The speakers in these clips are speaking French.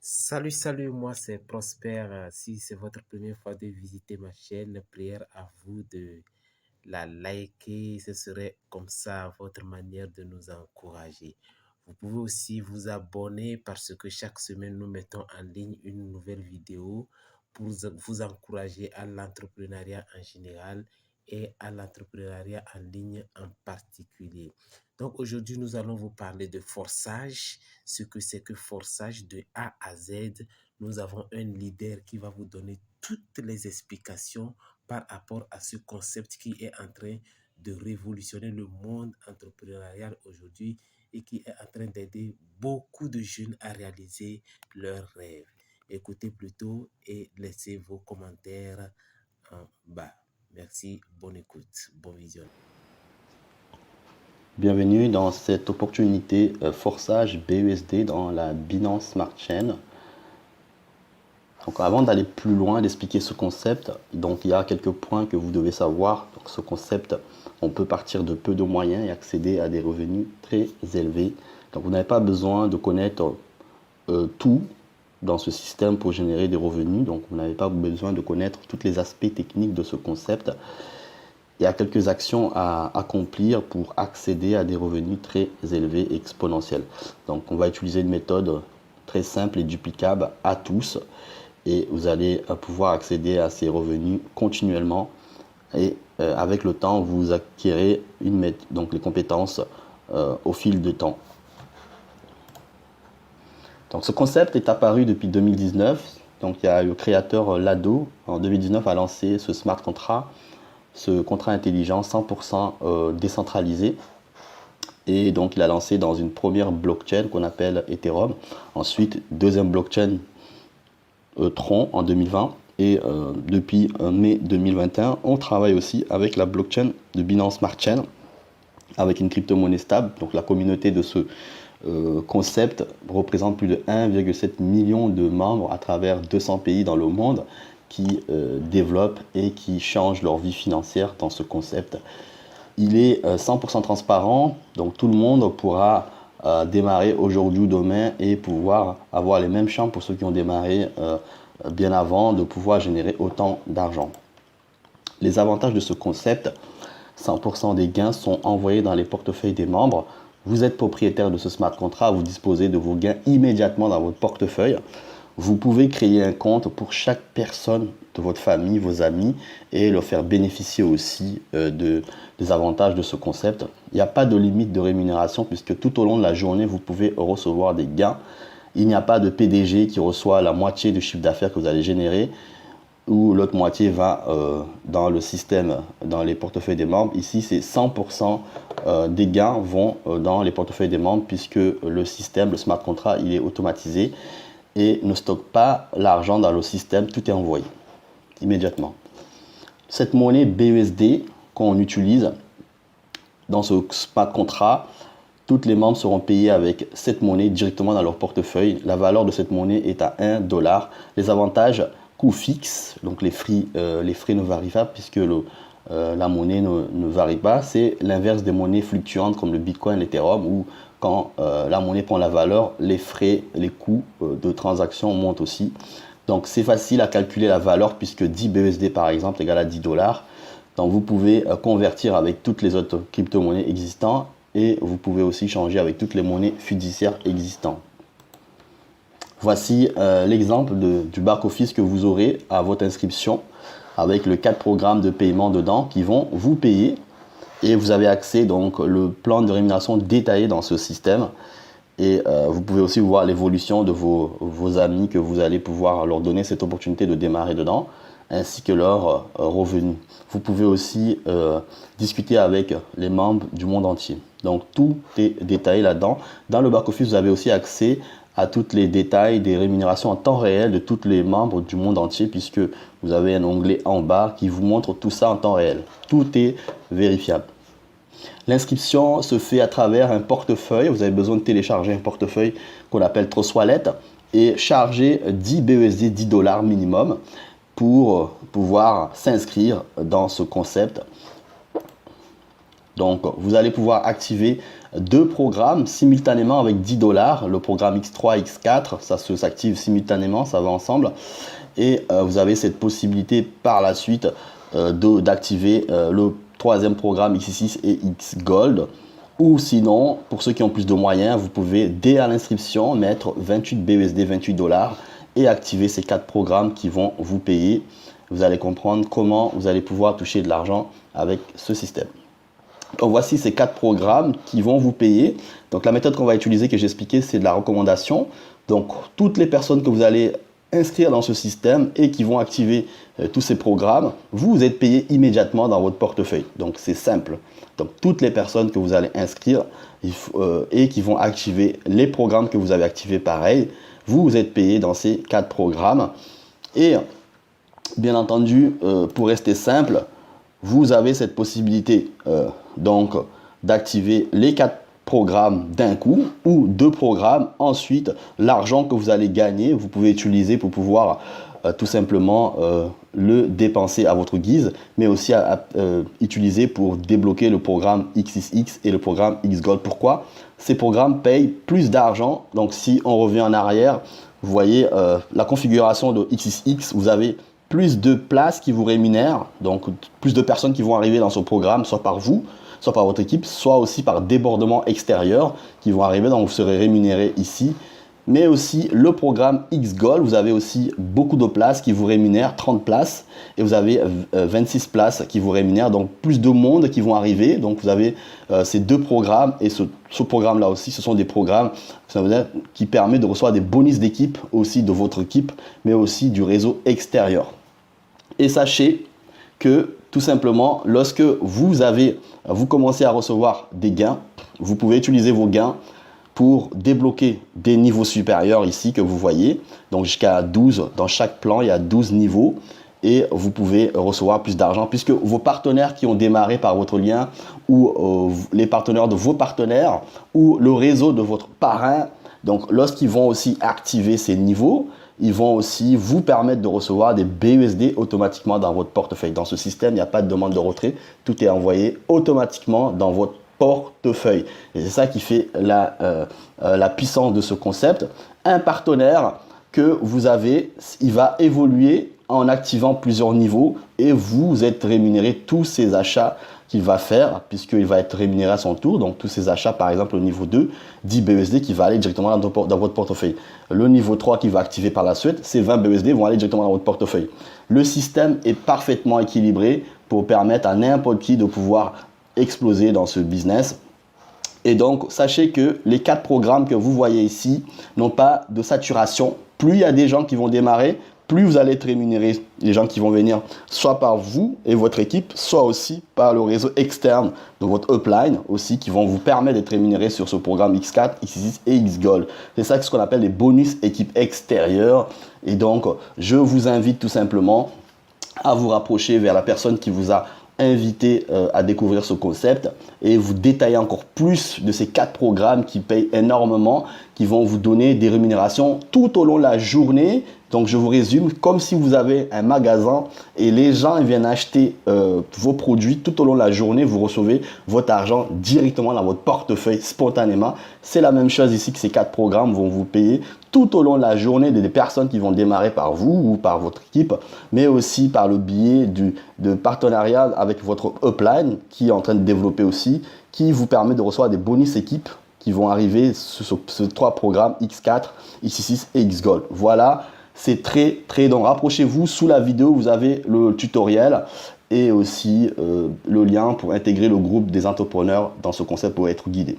Salut, moi c'est Prosper. Si c'est votre première fois de visiter ma chaîne, prière à vous de la liker. Ce serait comme ça votre manière de nous encourager. Vous pouvez aussi vous abonner parce que chaque semaine nous mettons en ligne une nouvelle vidéo pour vous encourager à l'entrepreneuriat en général et à l'entrepreneuriat en ligne en particulier. Donc aujourd'hui, nous allons vous parler de forçage, ce que c'est que forçage de A à Z. Nous avons un leader qui va vous donner toutes les explications par rapport à ce concept qui est en train de révolutionner le monde entrepreneurial aujourd'hui et qui est en train d'aider beaucoup de jeunes à réaliser leurs rêves. Écoutez plutôt et laissez vos commentaires en bas. Merci, bonne écoute, bon vision. Bienvenue dans cette opportunité forçage BUSD dans la Binance Smart Chain. Donc avant d'aller plus loin, d'expliquer ce concept, donc il y a quelques points que vous devez savoir. Donc ce concept, on peut partir de peu de moyens et accéder à des revenus très élevés. Donc vous n'avez pas besoin de connaître tout dans ce système pour générer des revenus. Donc vous n'avez pas besoin de connaître tous les aspects techniques de ce concept. Il y a quelques actions à accomplir pour accéder à des revenus très élevés et exponentiels. Donc on va utiliser une méthode très simple et duplicable à tous et vous allez pouvoir accéder à ces revenus continuellement et avec le temps vous acquérez donc les compétences au fil du temps. Donc ce concept est apparu depuis 2019. Donc il y a le créateur Lado en 2019 a lancé ce smart contract, ce contrat intelligent 100% décentralisé. Et donc il a lancé dans une première blockchain qu'on appelle Ethereum. Ensuite, deuxième blockchain Tron en 2020. Et depuis mai 2021, on travaille aussi avec la blockchain de Binance Smart Chain, avec une crypto-monnaie stable. Donc la communauté de ce concept représente plus de 1,7 million de membres à travers 200 pays dans le monde qui développent et qui changent leur vie financière dans ce concept. Il est 100% transparent, donc tout le monde pourra démarrer aujourd'hui ou demain et pouvoir avoir les mêmes chances pour ceux qui ont démarré bien avant de pouvoir générer autant d'argent. Les avantages de ce concept, 100% des gains sont envoyés dans les portefeuilles des membres. Vous êtes propriétaire de ce smart contract, vous disposez de vos gains immédiatement dans votre portefeuille. Vous pouvez créer un compte pour chaque personne de votre famille, vos amis, et leur faire bénéficier aussi des avantages de ce concept. Il n'y a pas de limite de rémunération puisque tout au long de la journée, vous pouvez recevoir des gains. Il n'y a pas de PDG qui reçoit la moitié du chiffre d'affaires que vous allez générer ou l'autre moitié va dans le système, dans les portefeuilles des membres. Ici, c'est 100% des gains vont dans les portefeuilles des membres puisque le système, le smart contract, il est automatisé et ne stocke pas l'argent dans le système, tout est envoyé immédiatement. Cette monnaie BUSD qu'on utilise dans ce smart contract, tous les membres seront payés avec cette monnaie directement dans leur portefeuille. La valeur de cette monnaie est à 1 $. Les avantages, coût fixe, donc les frais ne varient pas puisque la monnaie ne varie pas. C'est l'inverse des monnaies fluctuantes comme le Bitcoin, l'Ethereum, où quand la monnaie prend la valeur, les frais, les coûts de transaction montent aussi. Donc c'est facile à calculer la valeur puisque 10 BUSD par exemple égale à 10 $. Donc vous pouvez convertir avec toutes les autres crypto-monnaies existantes et vous pouvez aussi changer avec toutes les monnaies fiduciaires existantes. Voici l'exemple du back-office que vous aurez à votre inscription avec les 4 programmes de paiement dedans qui vont vous payer et vous avez accès donc le plan de rémunération détaillé dans ce système et vous pouvez aussi voir l'évolution de vos amis que vous allez pouvoir leur donner cette opportunité de démarrer dedans ainsi que leurs revenus. Vous pouvez aussi discuter avec les membres du monde entier. Donc tout est détaillé là-dedans. Dans le back-office, vous avez aussi accès à tous les détails des rémunérations en temps réel de tous les membres du monde entier puisque vous avez un onglet en bas qui vous montre tout ça en temps réel. Tout est vérifiable. L'inscription se fait à travers un portefeuille. Vous avez besoin de télécharger un portefeuille qu'on appelle Trust Wallet et charger 10 BUSD, 10 $ minimum pour pouvoir s'inscrire dans ce concept. Donc, vous allez pouvoir activer 2 programmes simultanément avec 10 $. Le programme X3, X4, ça s'active simultanément, ça va ensemble. Et vous avez cette possibilité par la suite d'activer le troisième programme X6 et X Gold. Ou sinon, pour ceux qui ont plus de moyens, vous pouvez dès à l'inscription mettre 28 BUSD, 28 $ et activer ces 4 programmes qui vont vous payer. Vous allez comprendre comment vous allez pouvoir toucher de l'argent avec ce système. Donc voici ces 4 programmes qui vont vous payer. Donc la méthode qu'on va utiliser, que j'ai expliqué, c'est de la recommandation. Donc toutes les personnes que vous allez inscrire dans ce système et qui vont activer tous ces programmes, vous êtes payé immédiatement dans votre portefeuille. Donc c'est simple. Donc toutes les personnes que vous allez inscrire et qui vont activer les programmes que vous avez activés pareil, vous êtes payé dans ces 4 programmes. Et bien entendu, pour rester simple, vous avez cette possibilité donc d'activer les 4 programmes d'un coup ou 2 programmes. Ensuite, l'argent que vous allez gagner, vous pouvez utiliser pour pouvoir tout simplement le dépenser à votre guise, mais aussi utiliser pour débloquer le programme X6X et le programme X-Gold. Pourquoi? Ces programmes payent plus d'argent. Donc si on revient en arrière, vous voyez la configuration de X6X, vous avez plus de places qui vous rémunèrent, donc plus de personnes qui vont arriver dans ce programme, soit par vous, soit par votre équipe, soit aussi par débordement extérieur qui vont arriver, donc vous serez rémunéré ici. Mais aussi le programme X-Gold, vous avez aussi beaucoup de places qui vous rémunèrent, 30 places, et vous avez 26 places qui vous rémunèrent, donc plus de monde qui vont arriver. Donc vous avez ces 2 programmes, et ce programme-là aussi, ce sont des programmes qui permettent de recevoir des bonus d'équipe, aussi de votre équipe, mais aussi du réseau extérieur. Et sachez que tout simplement, lorsque vous commencez à recevoir des gains, vous pouvez utiliser vos gains pour débloquer des niveaux supérieurs ici que vous voyez. Donc jusqu'à 12, dans chaque plan, il y a 12 niveaux et vous pouvez recevoir plus d'argent puisque vos partenaires qui ont démarré par votre lien ou les partenaires de vos partenaires ou le réseau de votre parrain, donc lorsqu'ils vont aussi activer ces niveaux, ils vont aussi vous permettre de recevoir des BUSD automatiquement dans votre portefeuille. Dans ce système, il n'y a pas de demande de retrait. Tout est envoyé automatiquement dans votre portefeuille. Et c'est ça qui fait la puissance de ce concept. Un partenaire que vous avez, il va évoluer en activant plusieurs niveaux et vous êtes rémunéré tous ces achats qu'il va faire puisqu'il va être rémunéré à son tour. Donc tous ces achats, par exemple au niveau 2, 10 BUSD qui va aller directement dans votre portefeuille. Le niveau 3 qui va activer par la suite, ces 20 BUSD vont aller directement dans votre portefeuille. Le système est parfaitement équilibré pour permettre à n'importe qui de pouvoir exploser dans ce business. Et donc, sachez que les 4 programmes que vous voyez ici n'ont pas de saturation. Plus il y a des gens qui vont démarrer, plus vous allez être rémunéré. Les gens qui vont venir soit par vous et votre équipe, soit aussi par le réseau externe de votre upline aussi qui vont vous permettre d'être rémunéré sur ce programme X4, X6 et X-Gold. C'est ça ce qu'on appelle les bonus équipe extérieure. Et donc, je vous invite tout simplement à vous rapprocher vers la personne qui vous a invité à découvrir ce concept et vous détailler encore plus de ces 4 programmes qui payent énormément, qui vont vous donner des rémunérations tout au long de la journée. Donc je vous résume, comme si vous avez un magasin et les gens viennent acheter vos produits tout au long de la journée, vous recevez votre argent directement dans votre portefeuille spontanément. C'est la même chose ici que ces 4 programmes vont vous payer tout au long de la journée des personnes qui vont démarrer par vous ou par votre équipe, mais aussi par le biais de partenariat avec votre upline qui est en train de développer aussi, qui vous permet de recevoir des bonus équipes qui vont arriver sur ces 3 programmes X4, X6 et X-Gold. Voilà, c'est très donc rapprochez-vous, sous la vidéo vous avez le tutoriel et aussi le lien pour intégrer le groupe des entrepreneurs dans ce concept pour être guidé.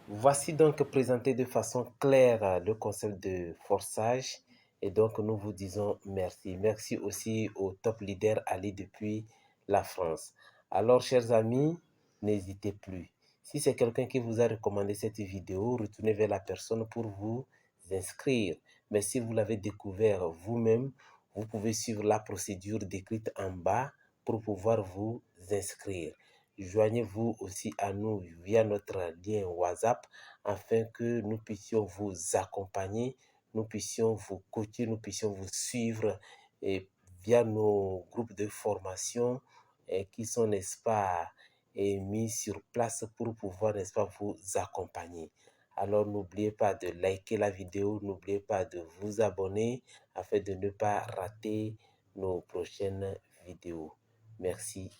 Voici donc présenté de façon claire le concept de forçage et donc nous vous disons merci. Merci aussi au top leader Ali depuis la France. Alors chers amis, n'hésitez plus. Si c'est quelqu'un qui vous a recommandé cette vidéo, retournez vers la personne pour vous inscrire. Mais si vous l'avez découvert vous-même, vous pouvez suivre la procédure décrite en bas pour pouvoir vous inscrire. Joignez-vous aussi à nous via notre lien WhatsApp afin que nous puissions vous accompagner, nous puissions vous coacher, nous puissions vous suivre et via nos groupes de formation qui sont, n'est-ce pas, est mis sur place pour pouvoir, n'est-ce pas, vous accompagner. Alors n'oubliez pas de liker la vidéo, n'oubliez pas de vous abonner afin de ne pas rater nos prochaines vidéos. Merci.